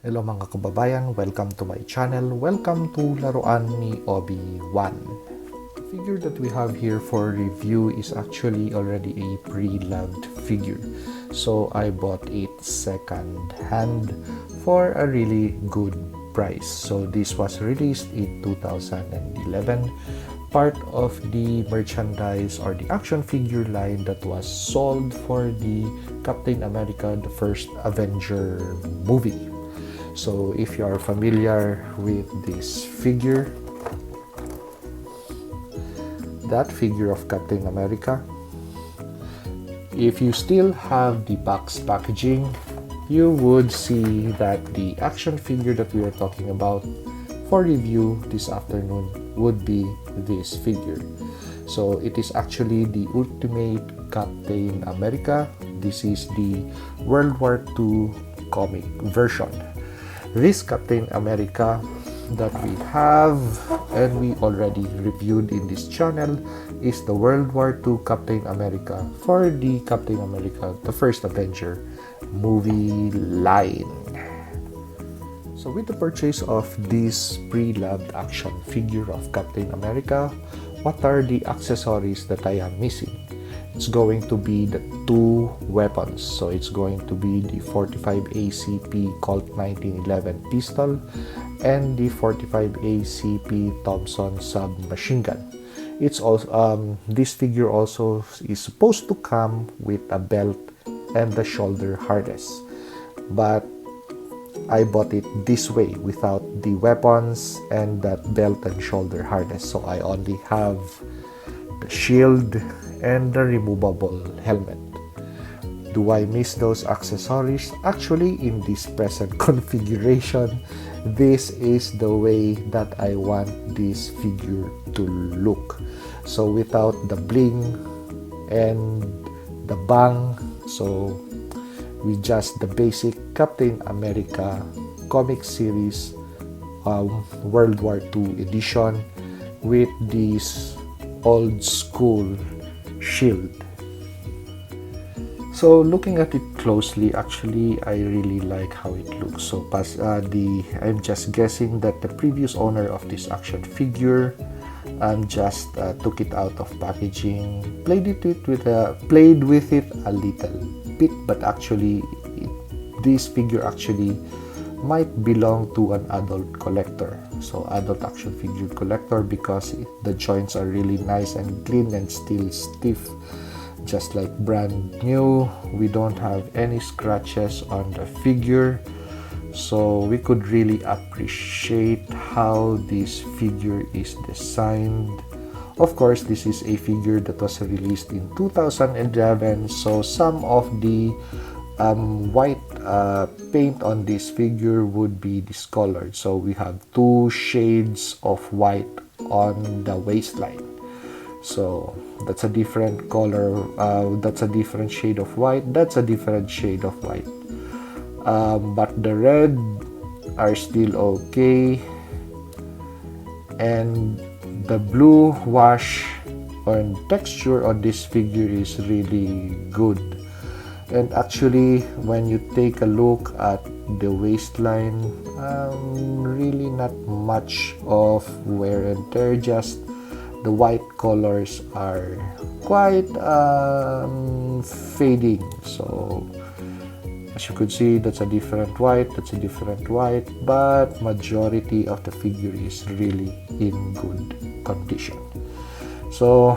Hello mga kababayan, welcome to my channel. Welcome to Laruan ni Obi-Wan. The figure that we have here for review is actually already a pre-loved figure. So I bought it second hand for a really good price. So this was released in 2011. Part of the merchandise or the action figure line that was sold for the Captain America the First Avenger movie. So if you are familiar with this figure, that figure of Captain America, if you still have the box packaging, you would see that the action figure that we are talking about for review this afternoon would be this figure. So it is actually the Ultimate Captain America. This is the World War II comic version. This Captain America that we have and we already reviewed in this channel is the World War II Captain America for the Captain America the First Avenger movie line. So with the purchase of this pre-loved action figure of Captain America, what are the accessories that I am missing? It's going to be the two weapons. So it's going to be the 45 ACP Colt 1911 pistol and the 45 ACP Thompson submachine gun. It's also this figure also is supposed to come with a belt and the shoulder harness, but I bought it this way without the weapons and that belt and shoulder harness. So I only have the shield and the removable helmet. Do I miss those accessories? Actually, in this present configuration, this is the way that I want this figure to look. So without the bling and the bang, so with just the basic Captain America comic series World War II edition with this old school shield. So looking at it closely, actually I really like how it looks. So I'm just guessing that the previous owner of this action figure just took it out of packaging, played with it a little bit, but actually this figure actually might belong to an adult collector, so adult action figure collector, because the joints are really nice and clean and still stiff, just like brand new. We don't have any scratches on the figure, so we could really appreciate how this figure is designed. Of course, this is a figure that was released in 2011, so some of the white paint on this figure would be discolored. So we have two shades of white on the waistline. So that's a different color, that's a different shade of white, that's a different shade of white. But the red are still okay. And the blue wash and texture on this figure is really good. And actually, when you take a look at the waistline, really not much of wear and tear, just the white colors are quite fading. So as you could see, that's a different white, that's a different white, but majority of the figure is really in good condition. So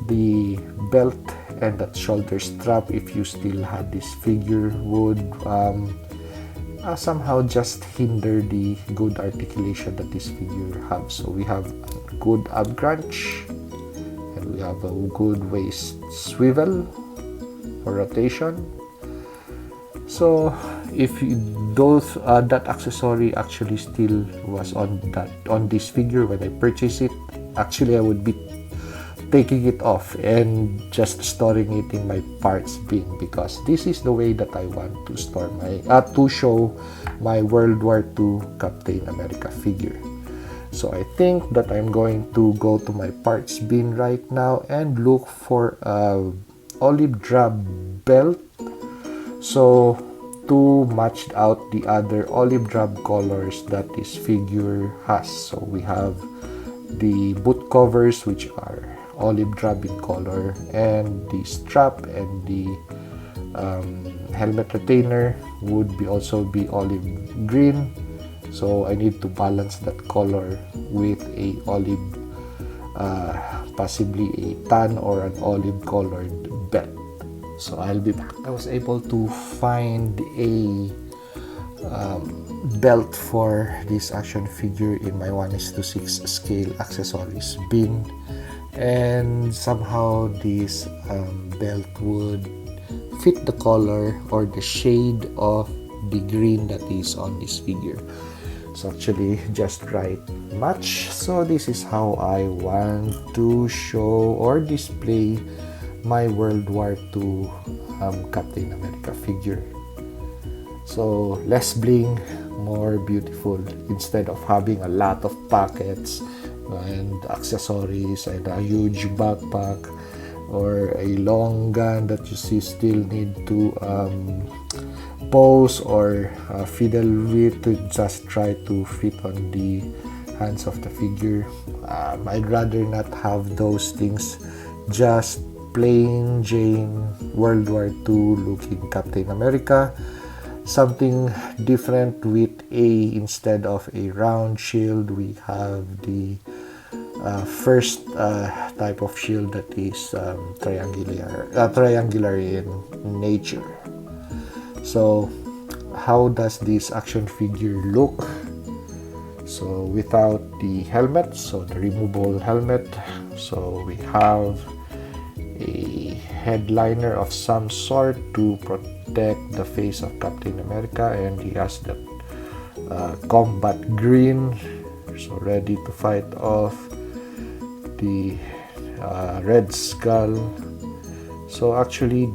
the belt and that shoulder strap, if you still had this figure, would somehow just hinder the good articulation that this figure has. So we have a good ab crunch and we have a good waist swivel for rotation. So if those that accessory actually still was on this figure when I purchased it, actually I would be taking it off and just storing it in my parts bin, because this is the way that I want to store my to show my World War II Captain America figure. So I think that I'm going to go to my parts bin right now and look for a olive drab belt. So to match out the other olive drab colors that this figure has. So we have the boot covers, which are olive drab in color, and the strap and the helmet retainer would also be olive green. So I need to balance that color with a olive, possibly a tan or an olive colored belt. So I'll be back. I was able to find a belt for this action figure in my 1:6 scale accessories bin, and somehow this belt would fit the color or the shade of the green that is on this figure. It's actually just right match. So this is how I want to show or display my World War II Captain America figure. So less bling, more beautiful, instead of having a lot of pockets and accessories and a huge backpack or a long gun that you still need to pose or fiddle with to just try to fit on the hands of the figure. I'd rather not have those things, just plain Jane World War II looking Captain America. Something different with instead of a round shield, we have the first type of shield that is triangular in nature. So how does this action figure look? So without the helmet, so the removable helmet, so we have a headliner of some sort to protect the face of Captain America, and he has that combat grin, so ready to fight off the Red Skull. So actually,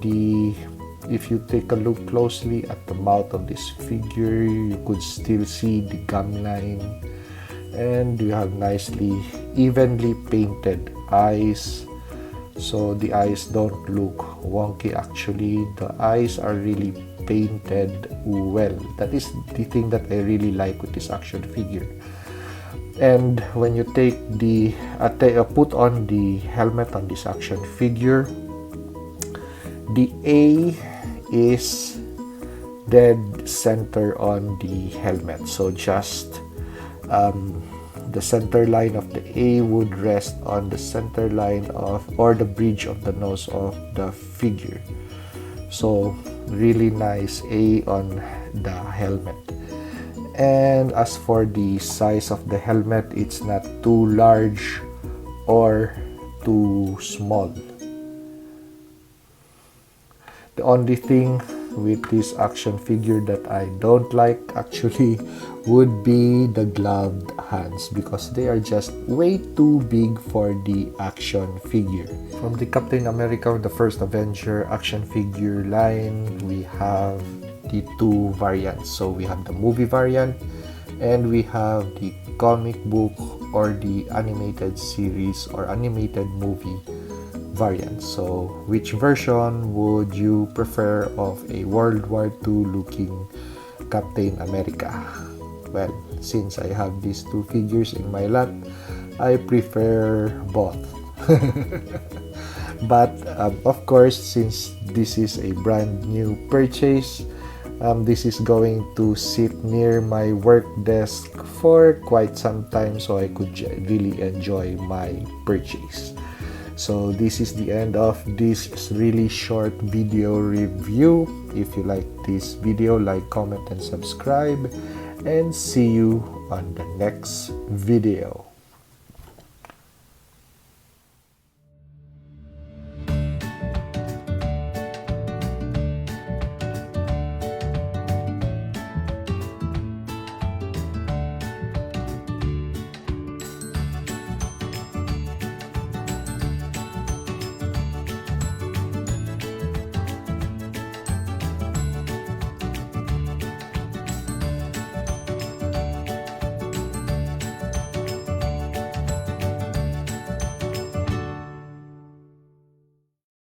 if you take a look closely at the mouth of this figure, you could still see the gum line, and you have nicely evenly painted eyes. So the eyes don't look wonky. Actually, the eyes are really painted well. That is the thing that I really like with this action figure. And when you take put on the helmet on this action figure, the A is dead center on the helmet. So just the center line of the A would rest on the center line of, or the bridge of the nose of the figure. So really nice A on the helmet. And as for the size of the helmet, it's not too large or too small. The only thing with this action figure that I don't like actually would be the gloved hands, because they are just way too big for the action figure. From the Captain America, the First Avenger action figure line, we have the two variants. So we have the movie variant and we have the comic book or the animated series or animated movie variant. So which version would you prefer of a World War II looking Captain America? Well, since I have these two figures in my lot, I prefer both. But of course, since this is a brand new purchase, this is going to sit near my work desk for quite some time, so I could really enjoy my purchase. So this is the end of this really short video review. If you like this video, like, comment, and subscribe, and see you on the next video.